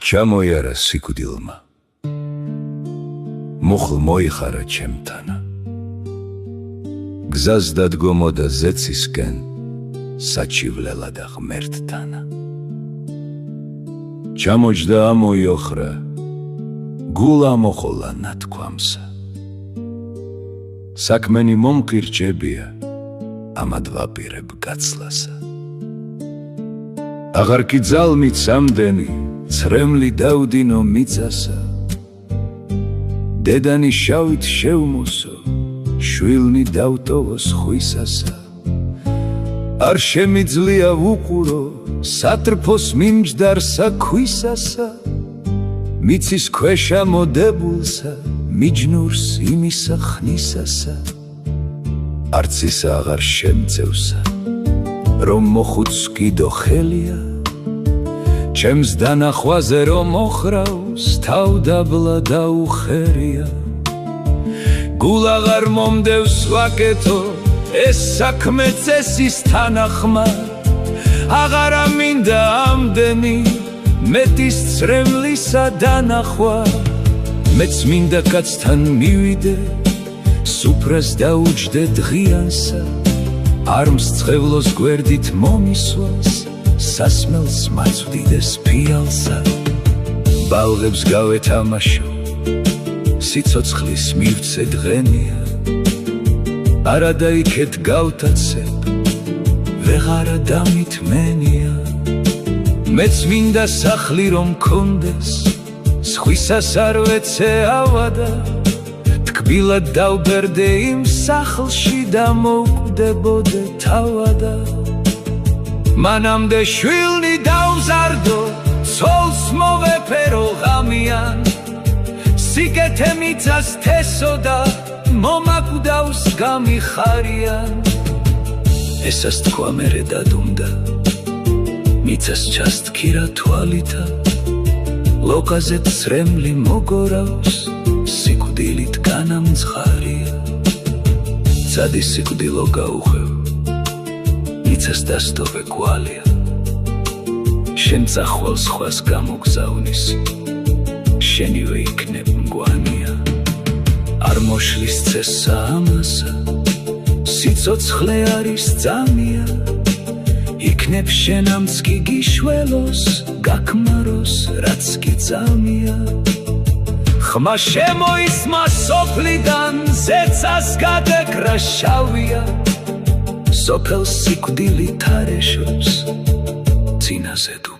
ჩამოიარა სიკვდილმა, მუხლ მოიხარა ჩემთანა, გზას დადგომოდა ზეცისკენ, საჩივლელა და ღმერთთანა. ჩამოჯდა ამოიოხრა, გულა მოხოლა ნათქვამსა. საქმენი მომყირჭებია, ამად ვაპირებ გაცლასა. აღარ კი ძალმით სამდენი, ცრემლი დავდინო მიწასა. დედანი შავით შევმოსო, შვილნი დავტოვო სხვისასა. არ შემიძლია ვუყურო, სატრფოს მიმჯდარსა ქვისასა. მიცის ქვეშა მოდებულსა, მიჯნურს იმისა ხნისასა. არც ის აღარ შემწევსა, რომ მოხუც კიდო ხელია. ჩემს დანახვაზე რომ მოხრავს, თავდაბლა დაუხერია. გულ აღარ მომდევს ვაკეთო, ეს საქმე წესის თანახმად. აღარა მინდა ამდენი, მეტის ცრემლისა დანახვა. მეც მინდა კაცთან მივიდე, სუფრას დაუჯდე დღიანსა. არ მსწყევლოს გვერდით მომისვას, სასმელს მაწვდიდეს ფიალსა. ბალღებს გავეთამაშო, სიცოცხლის მივცე დღენია. არადა იქეთ გავთაცებ, ვეღარა დამითმენია. მეც მინდა სახლი რომ მქონდეს, სხვისას არ ვეცე ავადა. თკბილად დავბერდე იმ სახლში და მოვკვდებოდე თავადა. მანამდე შვილნი დავზარდო, ცოლს მოვეფერო ღამიან. სიკეთე მიწას თესო და მომაკვდავს გამიხარიან. ესას თქვა მერე დადუმდა, მიწას ჩასთქირა თვალითა. ლოყაზე ცრემლი მოგორავს, სიკვდილით განამძღარია. ცადი სიკვდილო გაუხვევ, მიწას დასტოვე გვალია. შენ წახვალ სხვას გამოგზავნის, შენივე იქნებ მგვანია. არ მოშლის წესა ამასა, სიცოცხლე არის ძამია. იქნებ შენამც კი გიშველოს, გაქმაროს რაც კი ძამია. ხმა შემოისმა სოფლიდან, ზეცას გადეკრა შავია. სოფელს სიკვდილი თარეშობს, წინაზე თუ